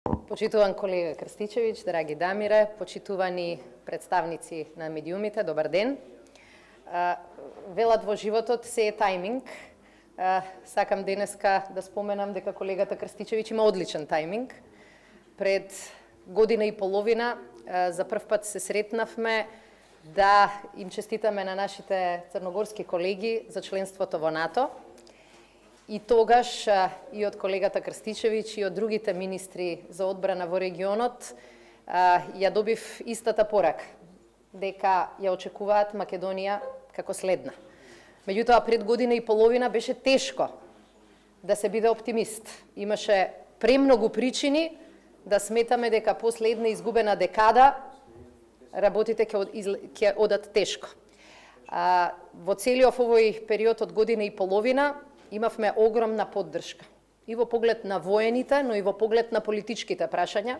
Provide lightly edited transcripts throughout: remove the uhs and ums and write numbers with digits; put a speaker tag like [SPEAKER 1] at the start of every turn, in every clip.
[SPEAKER 1] Почитуван колега Крстичевич, драги Дамире, почитувани представници на медиумите, добар ден. Велат во животот се е тајминг. Сакам денеска да споменам дека колегата Крстичевич има одличен тајминг. Пред година и половина за прв пат се сретнавме да им честитаме на нашите црногорски колеги за членството во НАТО. И тогаш и од колегата Крстичевич и од другите министри за одбрана во регионот ја добив истата порака, дека ја очекуваат Македонија како следна. Меѓутоа, пред година и половина беше тешко да се биде оптимист. Имаше премногу причини да сметаме дека после една изгубена декада работите ќе одат тешко. Во целиот овој период од година и половина имавме огромна поддршка и во поглед на воените, но и во поглед на политичките прашања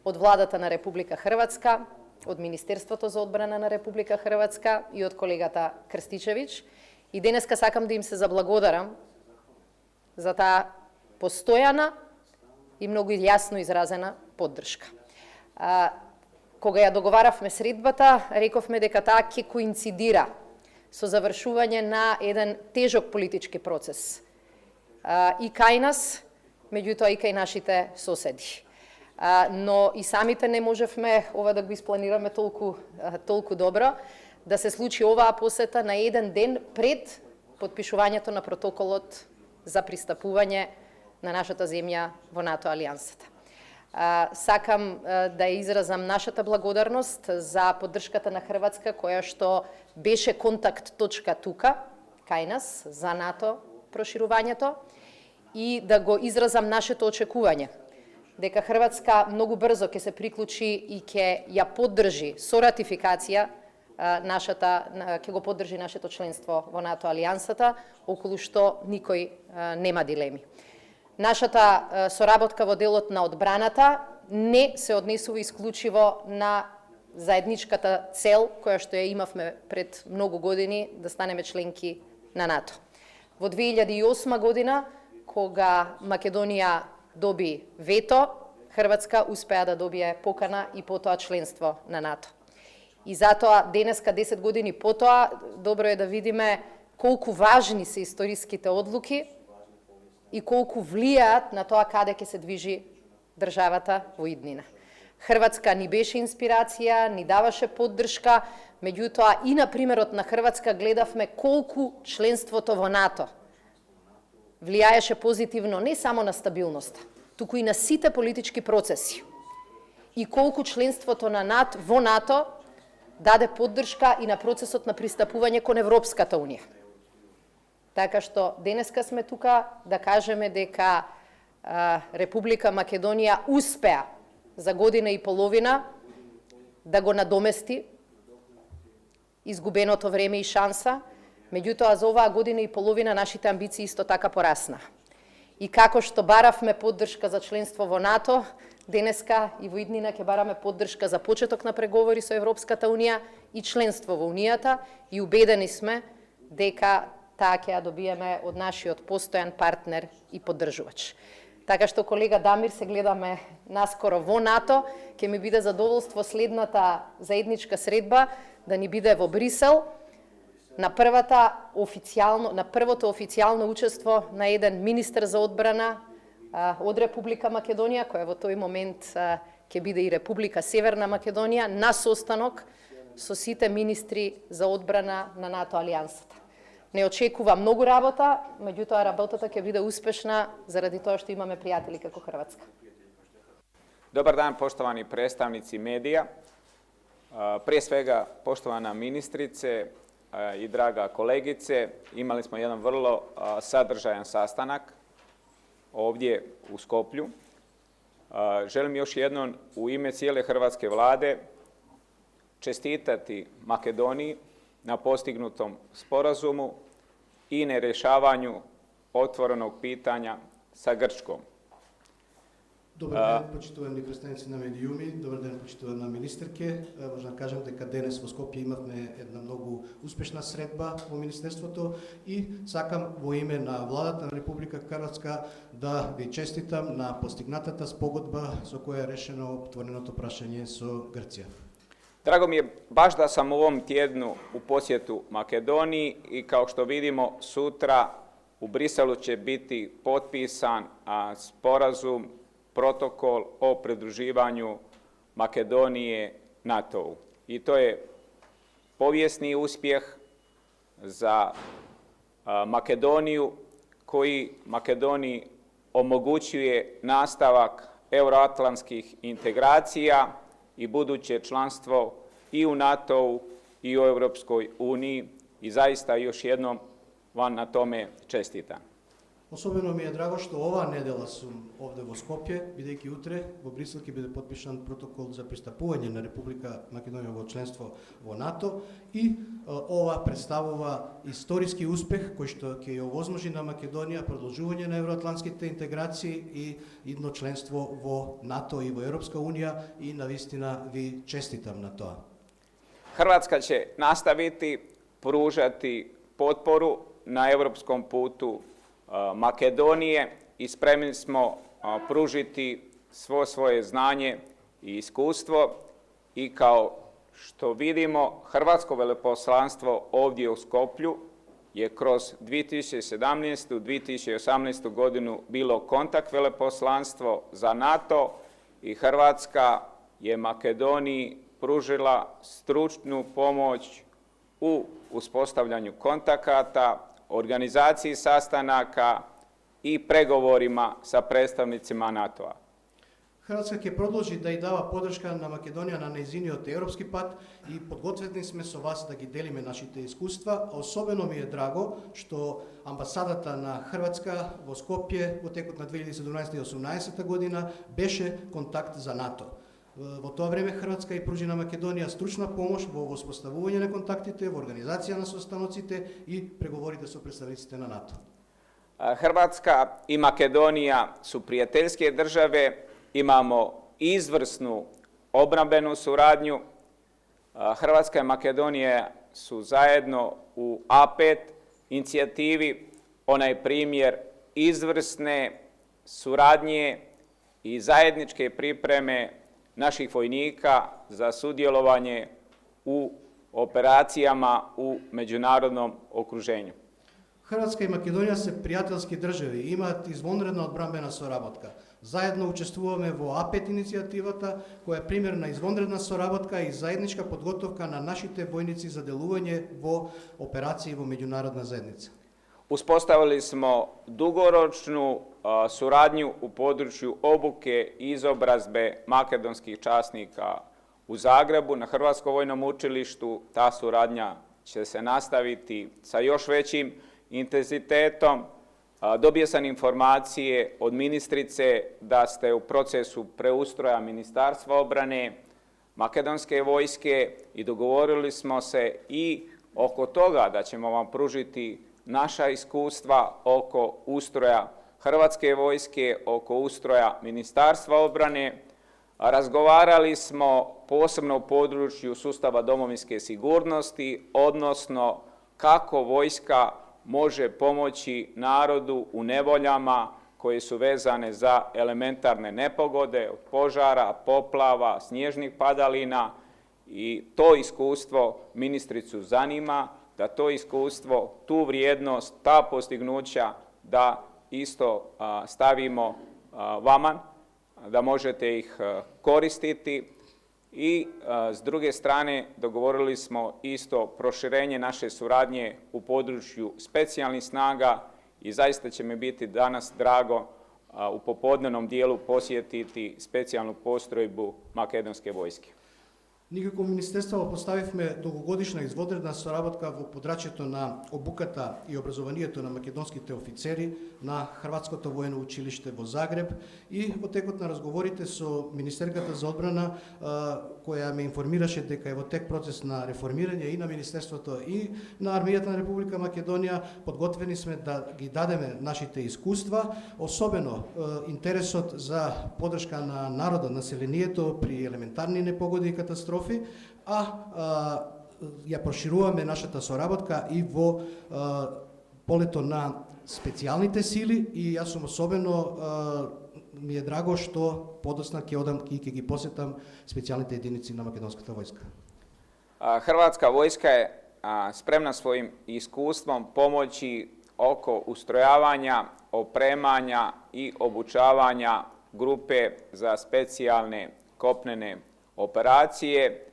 [SPEAKER 1] од владата на Република Хрватска, од Министерството за одбрана на Република Хрватска и од колегата Крстичевич. И денеска сакам да им се заблагодарам за таа постојана и многу јасно изразена поддршка. Кога ја договаравме средбата, рековме дека таа ќе коинцидира со завршување на еден тежок политички процес и кај нас, меѓутоа и кај нашите соседи. Но и самите не можевме ова да го испланираме толку добро, да се случи оваа посета на еден ден пред потпишувањето на протоколот за пристапување на нашата земја во НАТО алијансата. Сакам да изразам нашата благодарност за поддршката на Хрватска, која што беше контакт точка тука, кај нас, за НАТО проширувањето, и да го изразам нашето очекување, дека Хрватска многу брзо ќе се приклучи и ќе ја поддржи со ратификација ќе го поддржи нашето членство во НАТО алијансата, околу што никој нема дилеми. Нашата соработка во делот на одбраната не се однесува исклучиво на заедничката цел која што ја имавме пред многу години да станеме членки на НАТО. Во 2008 година, кога Македонија доби вето, Хрватска успеа да добие покана и потоа членство на НАТО. И затоа денеска 10 години потоа добро е да видиме колку важни се историските одлуки и колку влијаат на тоа каде ќе се движи државата во иднина. Хрватска ни беше инспирација, ни даваше поддршка, меѓутоа и на примерот на Хрватска гледавме колку членството во НАТО влијаеше позитивно не само на стабилноста, туку и на сите политички процеси. И колку членството во НАТО даде поддршка и на процесот на пристапување кон Европската унија. Така што денеска сме тука да кажеме дека Република Македонија успеа за година и половина да го надомести изгубеното време и шанса, меѓутоа за оваа година и половина нашите амбиции исто така порасна. И како што баравме поддршка за членство во НАТО, денеска и во иднина ќе бараме поддршка за почеток на преговори со Европската унија и членство во Унијата, и убедени сме дека таа ќе ја добиеме од нашиот постојан партнер и поддржувач. Така што, колега Дамир, се гледаме наскоро во НАТО, ќе ми биде задоволство следната заедничка средба да ни биде во Брисел на првото официјално учество на еден министер за одбрана од Република Македонија, која во тој момент ќе биде и Република Северна Македонија, на состанок со сите министри за одбрана на НАТО алијансата. Не очекува многу работа, меѓутоа работата ќе биде успешна заради тоа што имаме пријатели како Хрватска.
[SPEAKER 2] Dobar dan, poštovani predstavnici medija. Prije svega, poštovana ministrice i draga kolegice, imali smo jedan vrlo sadržajan sastanak ovdje u Skoplju. Želim još jednom u ime cijele hrvatske vlade čestitati Makedoniji na postignutom sporazumu i nerješavanju otvorenog pitanja sa Grčkom.
[SPEAKER 3] Добар ден, почитувани представници на медиуми, добар ден, почитувана министерке. Можам да кажам дека денес во Скопје имавме една многу успешна средба во Министерството и сакам во име на Владата на Република Хрватска да ви честитам на постигнатата спогодба со која е решено отвореното прашање со Грција.
[SPEAKER 2] Drago mi je baš da sam u ovom tjednu u posjetu Makedoniji i kao što vidimo sutra u Briselu će biti potpisan sporazum, protokol o pridruživanju Makedonije NATO-u. I to je povijesni uspjeh za Makedoniju koji Makedoniji omogućuje nastavak euroatlantskih integracija i buduće članstvo i u NATO-u i u Europskoj uniji i zaista još jednom vam na tome čestitam.
[SPEAKER 3] Особено ми е драго што оваа недела сум овде во Скопје, бидејќи утре во Брисел ќе биде подпишан протокол за пристапување на Република Македонија во членство во НАТО и ова представува историски успех кој што ќе ја овозможи на Македонија продолжување на евроатлантските интеграции и идно членство во НАТО и во Европска унија и навистина ви честитам на тоа.
[SPEAKER 2] Hrvatska će nastaviti pružati potporu na europskom putu Makedonije i spremni smo pružiti svo svoje znanje i iskustvo i kao što vidimo Hrvatsko veleposlanstvo ovdje u Skoplju je kroz 2017. 2018. godinu bilo kontakt veleposlanstvo za NATO i Hrvatska je Makedoniji pružila stručnu pomoć u uspostavljanju kontakata, organizaciji sastanaka i pregovorima sa predstavnicima NATO-a.
[SPEAKER 3] Хрватска ќе продолжи да ја дава поддршка на Македонија на нејзиниот европски пат и подготвени сме со вас да ги делиме нашите искуства. Особено ми е драго што амбасадата на Хрватска во Скопје во текот на 2017 и 2018 година беше контакт за НАТО. Во тоа време Хрватска и пружи на Македонија стручна помош во воспоставување на контактите, во организација на состаноците и преговорите со представниците на НАТО.
[SPEAKER 2] Hrvatska i Makedonija su prijateljske države, imamo izvrsnu obrambenu suradnju. Hrvatska i Makedonija su zajedno u A5 inicijativi, onaj primjer izvrsne suradnje i zajedničke pripreme naših vojnika za sudjelovanje u operacijama u međunarodnom okruženju.
[SPEAKER 3] Хрватска и Македонија се пријателски држави и имаат извонредна одбранбена соработка. Заедно учествуваме во А5 иницијативата, која е пример на извонредна соработка и заедничка подготовка на нашите војници за делување во операции во меѓународна заедница.
[SPEAKER 2] Uspostavili smo dugoročnu suradnju u području obuke i izobrazbe makedonskih časnika u Zagrebu na Hrvatskom vojnom učilištu. Ta suradnja će se nastaviti sa još većim intenzitetom. Dobio sam informacije od ministrice da ste u procesu preustroja Ministarstva obrane makedonske vojske i dogovorili smo se i oko toga da ćemo vam pružiti naša iskustva oko ustroja Hrvatske vojske, oko ustroja Ministarstva obrane. Razgovarali smo posebno u području sustava domovinske sigurnosti, odnosno kako vojska može pomoći narodu u nevoljama koje su vezane za elementarne nepogode, od požara, poplava, snježnih padalina i to iskustvo ministricu zanima, da to iskustvo, tu vrijednost, ta postignuća da isto stavimo vama, da možete ih koristiti i s druge strane dogovorili smo isto proširenje naše suradnje u području specijalnih snaga i zaista će mi biti danas drago u popodnevnom dijelu posjetiti specijalnu postrojbu makedonske vojske.
[SPEAKER 3] Ние како Министерство поставивме долгогодишна изводредна соработка во подрачјето на обуката и образованието на македонските офицери на Хрватското воено училиште во Загреб и во текот на разговорите со Министерката за одбрана, која ме информираше дека е во тек процес на реформирање и на Министерството и на Армијата на Република Македонија, подготвени сме да ги дадеме нашите искуства, особено интересот за поддршка на народот, населението при елементарни непогоди и катастрофи, ја прошируваме нашата соработка и во полето на специјалните сили и јас сум особено ми е драго што подоцна ќе одам и ќе ги посетам специјалните единици на македонската војска.
[SPEAKER 2] Hrvatska vojska je spremna svojim iskustvom pomoći oko ustrojavanja, opremanja i obučavanja grupe za specijalne kopnene operacije.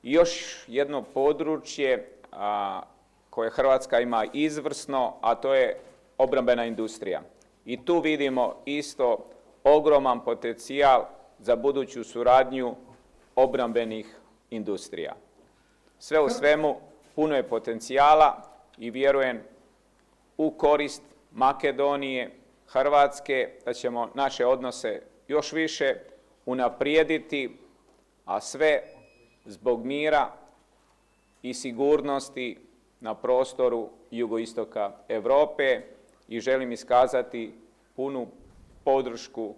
[SPEAKER 2] I još jedno područje koje Hrvatska ima izvrsno, a to je obrambena industrija. I tu vidimo isto ogroman potencijal za buduću suradnju obrambenih industrija. Sve u svemu, puno je potencijala i vjerujem u korist Makedonije, Hrvatske, da ćemo naše odnose još više unaprijediti, a sve zbog mira i sigurnosti na prostoru jugoistoka Europe i želim iskazati punu podršku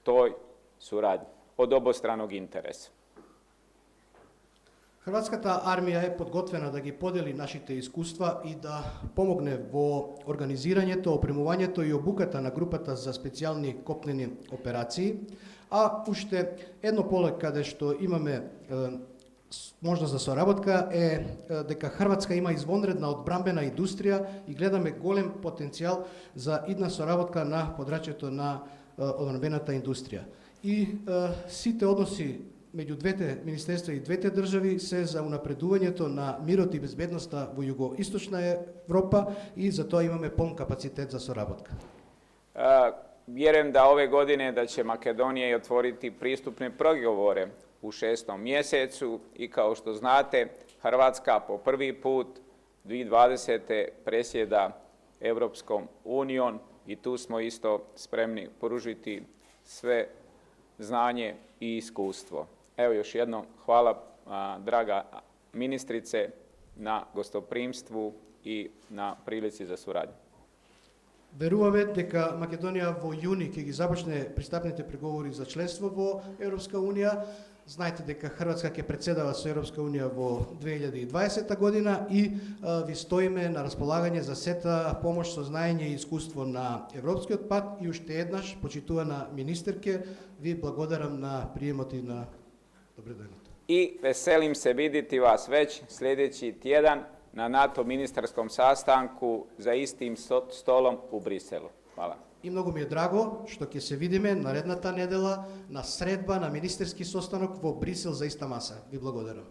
[SPEAKER 2] toj suradnji od obostranog interesa.
[SPEAKER 3] Хрватската армија е подготвена да ги подели нашите искуства и да помогне во организирањето, опремувањето и обуката на групата за специјални копнени операции, а уште едно поле каде што имаме можност за соработка е дека Хрватска има извонредна одбрамбена индустрија и гледаме голем потенцијал за идна соработка на подрачјето на одбрамбената индустрија. И сите односи меѓу двете министерства и двете држави се за унапредувањето на мирот и безбедноста во југоисточна Европа и за тоа имаме полн капацитет за соработка.
[SPEAKER 2] Vjerujem da ove godine da će Makedonija i otvoriti pristupne pregovore u 6. mjesecu i kao što znate, Hrvatska po prvi put 2020. presjeda Europskom unijom i tu smo isto spremni pružiti sve znanje i iskustvo. Evo još jednom hvala draga ministrice na gostoprimstvu i na prilici za suradnju.
[SPEAKER 3] Веруваме дека Македонија во јуни ќе ги започне пристапните преговори за членство во Европска унија. Знаете дека Хрватска ќе председава со Европска унија во 2020 година и ви стоиме на располагање за сета помош со знаење и искуство на европскиот пат и уште еднаш, почитувана министерке, ви благодарам на приемот и на добредојдовте.
[SPEAKER 2] I veselim se vidjeti vas već sljedeći tjedan na NATO ministarskom sastanku za istim stolom u Briselu. Hvala.
[SPEAKER 3] И многу ми е драго што ќе се видиме наредната недела на средба на министерски состанок во Брисел за иста маса. Ви благодарам.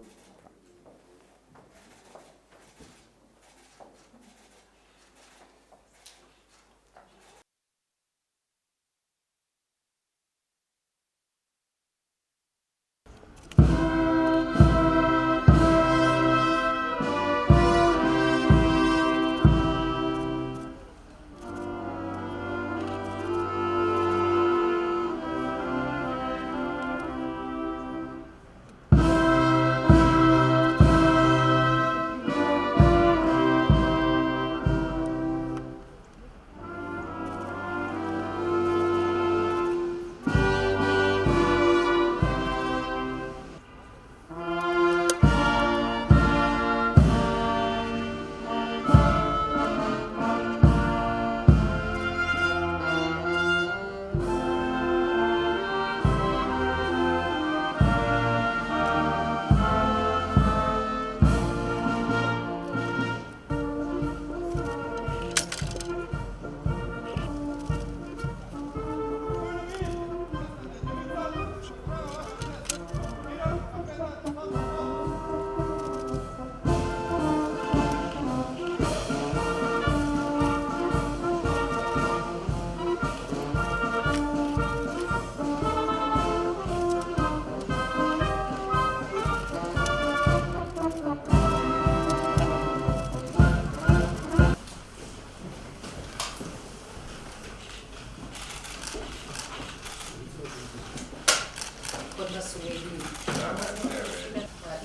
[SPEAKER 1] kod nas u mediji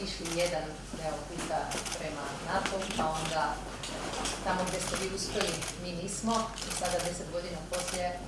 [SPEAKER 1] išli jedan deo puta prema NATO, pa onda tamo gdje ste vi uspjeli, mi nismo, i sada 10 godina poslije